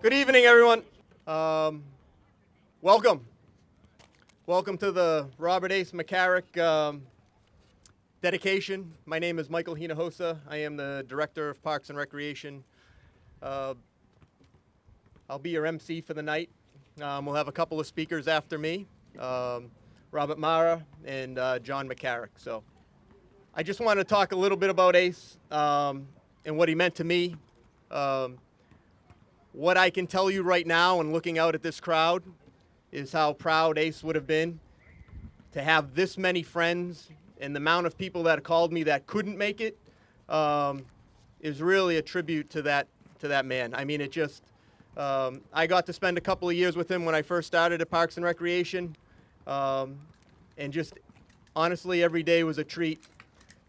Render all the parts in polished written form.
Good evening, everyone. Welcome. Welcome to the Robert Ace McCarrick dedication. My name is Michael Hinojosa. I am the Director of Parks and Recreation. I'll be your MC for the night. We'll have a couple of speakers after me, Robert Mara and John McCarrick. So I just want to talk a little bit about Ace and what he meant to me. What I can tell you right now and looking out at this crowd is how proud Ace would have been to have this many friends, and the amount of people that called me that couldn't make it is really a tribute to that man. I mean, it just, I got to spend a couple of years with him when I first started at Parks and Recreation, and just honestly every day was a treat.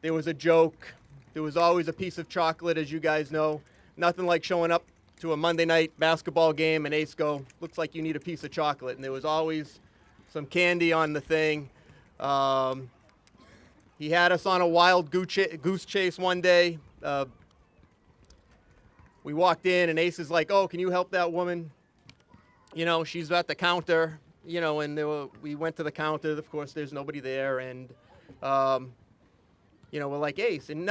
There was a joke. There was always a piece of chocolate, as you guys know. Nothing like showing up to a Monday night basketball game and Ace go, looks like you need a piece of chocolate. And there was always some candy on the thing. He had us on a wild goose chase one day. We walked in and Ace is like, oh, can you help that woman? You know, she's at the counter, you know, and we went to the counter. Of course, there's nobody there. And, you know, we're like, Ace, and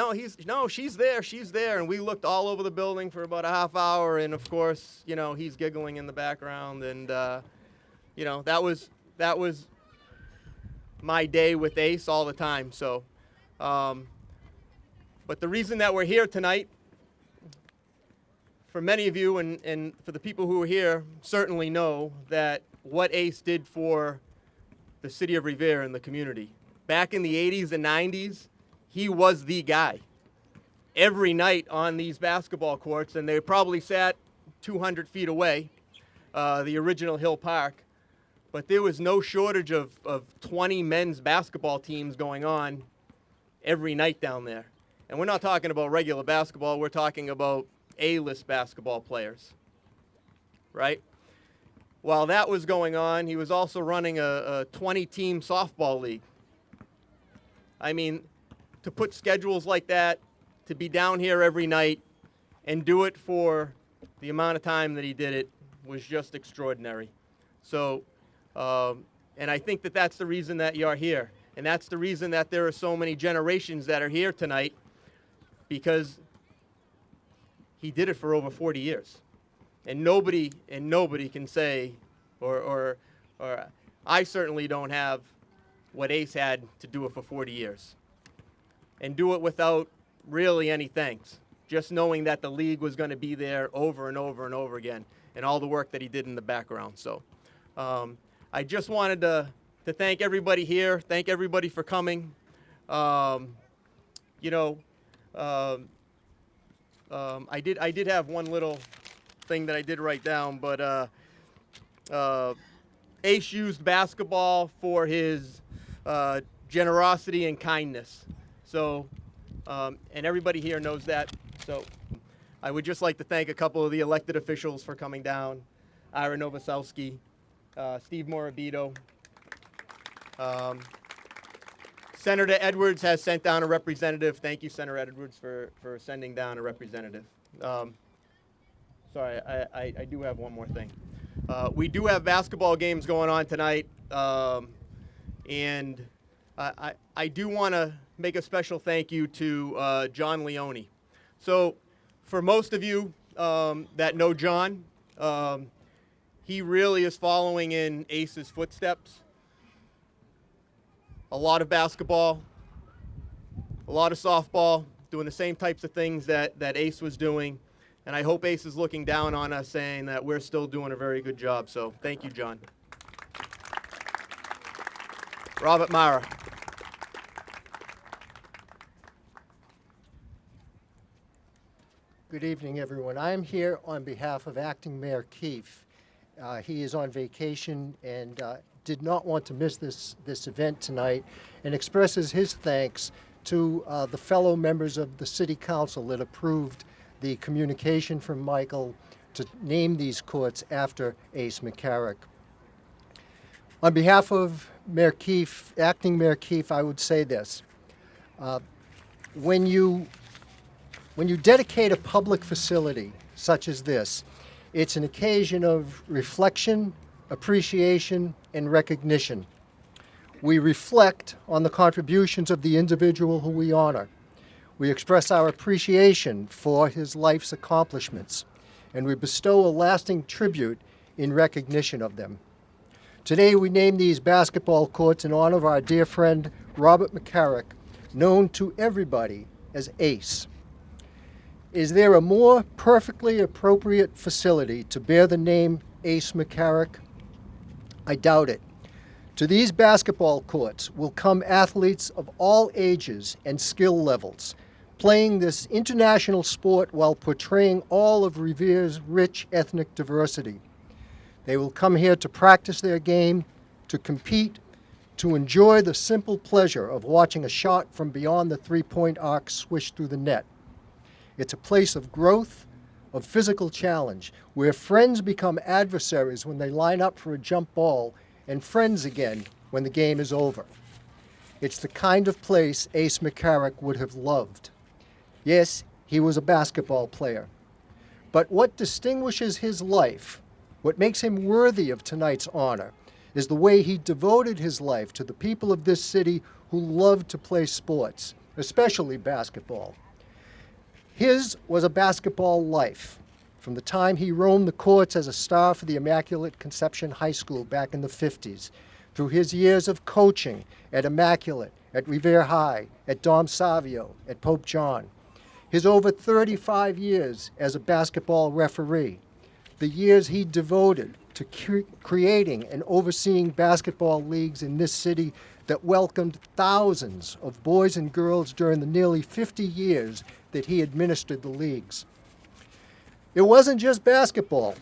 she's there. And we looked all over the building for about a half hour. And of course, you know, he's giggling in the background. And, you know, that was my day with Ace all the time. So, but the reason that we're here tonight, for many of you and for the people who are here, certainly know that what Ace did for the city of Revere and the community. Back in the 80s and 90s, he was the guy. Every night on these basketball courts, and they probably sat 200 feet away, the original Hill Park, but there was no shortage of 20 men's basketball teams going on every night down there. And we're not talking about regular basketball, we're talking about A-list basketball players, right? While that was going on, he was also running a 20-team softball league. I mean, to put schedules like that, to be down here every night and do it for the amount of time that he did it was just extraordinary. So, and I think that that's the reason that you're here. And that's the reason that there are so many generations that are here tonight, because he did it for over 40 years. And nobody can say, or I certainly don't have what Ace had to do it for 40 years. And do it without really any thanks. Just knowing that the league was going to be there over and over and over again, and all the work that he did in the background. So I just wanted to thank everybody here, thank everybody for coming. You know, I did have one little thing that I did write down, but Ace used basketball for his generosity and kindness. So, and everybody here knows that. So I would just like to thank a couple of the elected officials for coming down. Ira Novoselsky, Steve Morabito. Senator Edwards has sent down a representative. Thank you, Senator Edwards, for sending down a representative. Sorry, I do have one more thing. We do have basketball games going on tonight, and I do want to make a special thank you to John Leone. So for most of you that know John, he really is following in Ace's footsteps. A lot of basketball, a lot of softball, doing the same types of things that Ace was doing. And I hope Ace is looking down on us saying that we're still doing a very good job. So thank you, John. Robert Mara. Good evening, everyone. I'm here on behalf of Acting Mayor Keefe. He is on vacation and did not want to miss this event tonight, and expresses his thanks to the fellow members of the City Council that approved the communication from Michael to name these courts after Ace McCarrick. On behalf of Mayor Keefe, Acting Mayor Keefe, I would say this. When you dedicate a public facility such as this, It's an occasion of reflection, appreciation, and recognition. We reflect on the contributions of the individual who we honor. We express our appreciation for his life's accomplishments, and we bestow a lasting tribute in recognition of them. Today, we name these basketball courts in honor of our dear friend, Robert McCarrick, known to everybody as Ace. Is there a more perfectly appropriate facility to bear the name Ace McCarrick? I doubt it. To these basketball courts will come athletes of all ages and skill levels, playing this international sport while portraying all of Revere's rich ethnic diversity. They will come here to practice their game, to compete, to enjoy the simple pleasure of watching a shot from beyond the three-point arc swish through the net. It's a place of growth, of physical challenge, where friends become adversaries when they line up for a jump ball and friends again when the game is over. It's the kind of place Ace McCarrick would have loved. Yes, he was a basketball player. But what distinguishes his life, what makes him worthy of tonight's honor, is the way he devoted his life to the people of this city who loved to play sports, especially basketball. His was a basketball life. From the time he roamed the courts as a star for the Immaculate Conception High School back in the 50s, through his years of coaching at Immaculate, at Revere High, at Dom Savio, at Pope John, his over 35 years as a basketball referee, the years he devoted to creating and overseeing basketball leagues in this city that welcomed thousands of boys and girls during the nearly 50 years that he administered the leagues. It wasn't just basketball.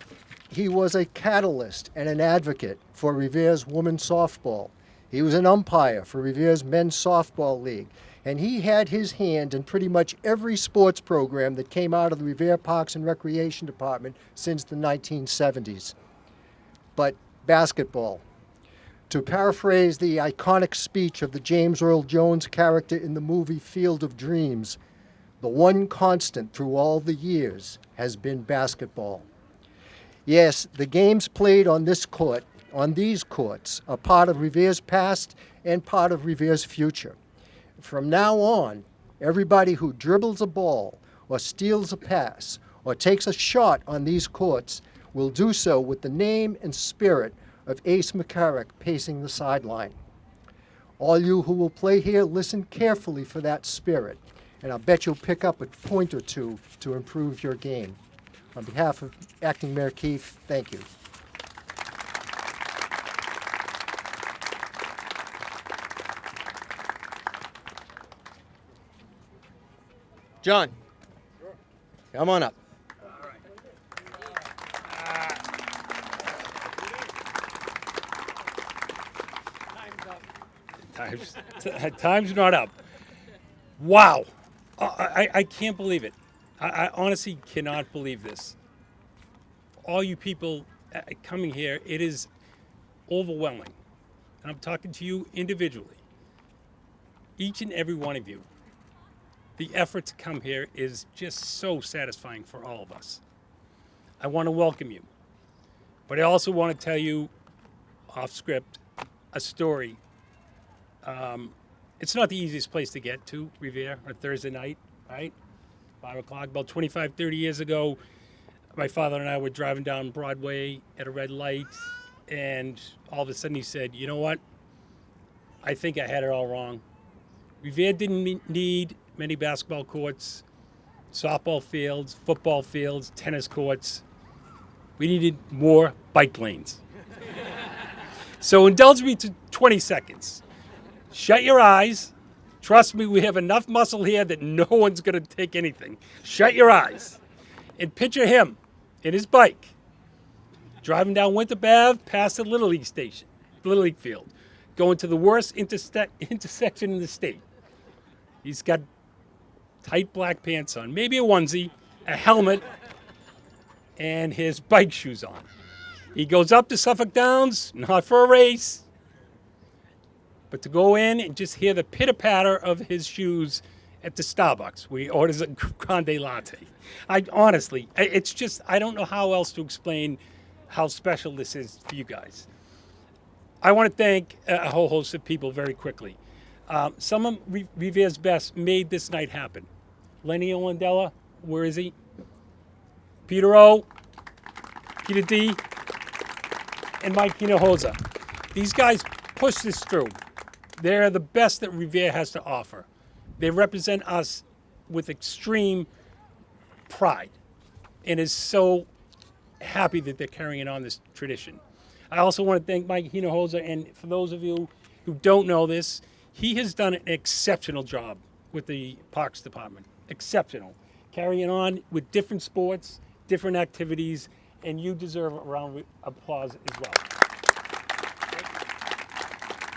He was a catalyst and an advocate for Revere's women's softball. He was an umpire for Revere's men's softball league, and he had his hand in pretty much every sports program that came out of the Revere Parks and Recreation Department since the 1970s. But basketball. To paraphrase the iconic speech of the James Earl Jones character in the movie Field of Dreams, the one constant through all the years has been basketball. Yes, the games played on this court, on these courts, are part of Revere's past and part of Revere's future. From now on, everybody who dribbles a ball or steals a pass or takes a shot on these courts will do so with the name and spirit of Ace McCarrick pacing the sideline. All you who will play here, listen carefully for that spirit, and I'll bet you'll pick up a point or two to improve your game. On behalf of Acting Mayor Keefe, thank you. John, come on up. Time's not up. Wow. I can't believe it. I honestly cannot believe this. All you people coming here, it is overwhelming. And I'm talking to you individually. Each and every one of you. The effort to come here is just so satisfying for all of us. I want to welcome you. But I also want to tell you, off script, a story. It's not the easiest place to get to, Revere, on Thursday night, right? 5 o'clock, about 25, 30 years ago, my father and I were driving down Broadway at a red light, and all of a sudden he said, you know what? I think I had it all wrong. Revere didn't need many basketball courts, softball fields, football fields, tennis courts. We needed more bike lanes. So indulge me to 20 seconds. Shut your eyes. Trust me, we have enough muscle here that no one's going to take anything. Shut your eyes. And picture him in his bike, driving down Winter Ave past the Little League station, Little League field, going to the worst intersection in the state. He's got tight black pants on, maybe a onesie, a helmet, and his bike shoes on. He goes up to Suffolk Downs, not for a race, but to go in and just hear the pitter-patter of his shoes at the Starbucks where he orders a grande latte. It's just, I don't know how else to explain how special this is for you guys. I want to thank a whole host of people very quickly. Some of Revere's best made this night happen. Lenny Olandella, where is he? Peter O, Peter D, and Mike Hinojosa. These guys push this through. They're the best that Revere has to offer. They represent us with extreme pride and is so happy that they're carrying on this tradition. I also want to thank Mike Hinojosa, and for those of you who don't know this, he has done an exceptional job with the Parks Department. Exceptional. Carrying on with different sports, different activities, and you deserve a round of applause as well.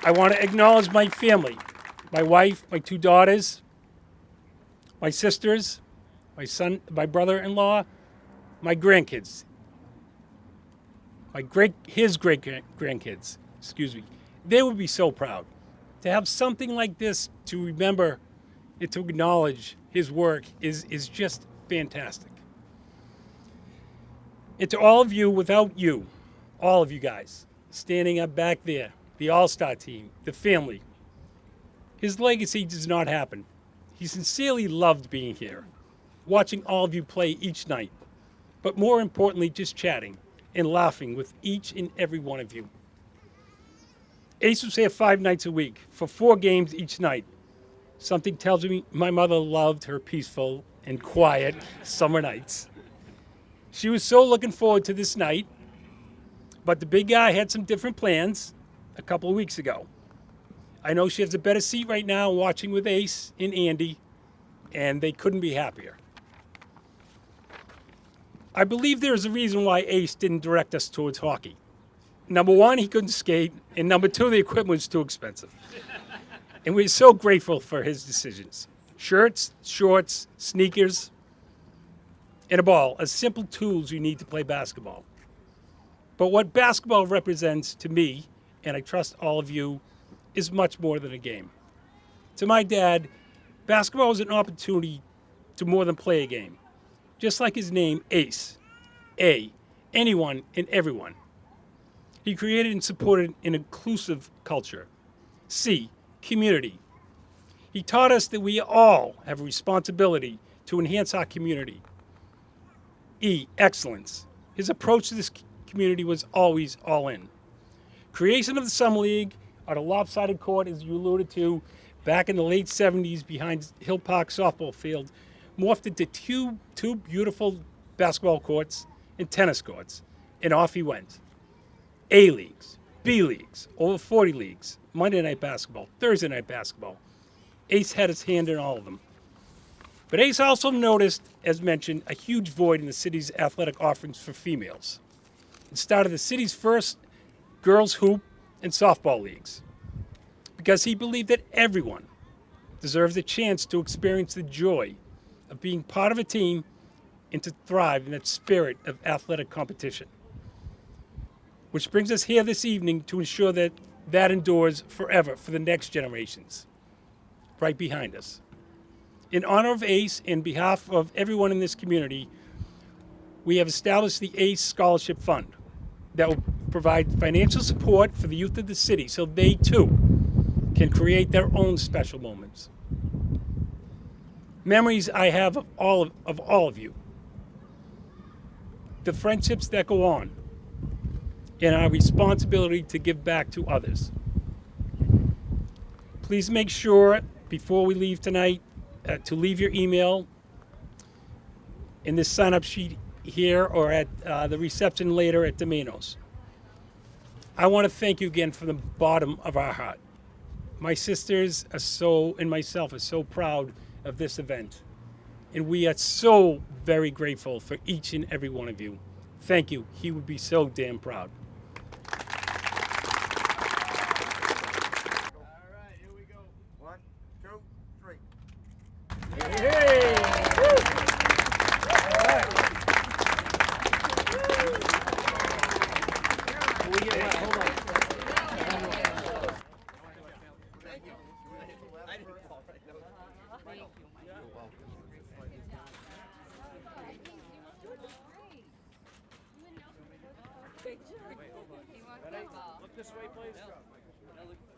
I want to acknowledge my family, my wife, my 2 daughters, my sisters, my son, my brother-in-law, my grandkids, his great grandkids, excuse me. They would be so proud to have something like this to remember and to acknowledge his work is just fantastic. And to all of you, without you, all of you guys, standing up back there, the All-Star team, the family, his legacy does not happen. He sincerely loved being here, watching all of you play each night, but more importantly, just chatting and laughing with each and every one of you. Ace was here 5 nights a week for 4 games each night. Something tells me my mother loved her peaceful and quiet summer nights. She was so looking forward to this night, but the big guy had some different plans a couple of weeks ago. I know she has a better seat right now watching with Ace and Andy, and they couldn't be happier. I believe there's a reason why Ace didn't direct us towards hockey. Number 1, he couldn't skate, and number 2, the equipment was too expensive. And we're so grateful for his decisions. Shirts, shorts, sneakers, and a ball are simple tools you need to play basketball. But what basketball represents to me, and I trust all of you, is much more than a game. To my dad, basketball is an opportunity to more than play a game. Just like his name, Ace. A, anyone and everyone. He created and supported an inclusive culture. C, community. He taught us that we all have a responsibility to enhance our community. E, excellence. His approach to this community was always all in. Creation of the Summer League on a lopsided court, as you alluded to, back in the late 70s behind Hill Park softball field, morphed into two beautiful basketball courts and tennis courts, and off he went. A leagues, B leagues, over 40 leagues, Monday night basketball, Thursday night basketball. Ace had his hand in all of them. But Ace also noticed, as mentioned, a huge void in the city's athletic offerings for females. It started the city's first girls hoop and softball leagues because he believed that everyone deserves a chance to experience the joy of being part of a team and to thrive in that spirit of athletic competition. Which brings us here this evening to ensure that that endures forever for the next generations, right behind us. In honor of Ace, and behalf of everyone in this community, we have established the Ace Scholarship Fund that will provide financial support for the youth of the city so they too can create their own special moments. Memories I have of all of you. The friendships that go on, and our responsibility to give back to others. Please make sure, before we leave tonight, to leave your email in this sign-up sheet here or at the reception later at Domino's. I want to thank you again from the bottom of our heart. My sisters and myself are so proud of this event, and we are so very grateful for each and every one of you. Thank you. He would be so damn proud. He wants that ball. Look this way, please.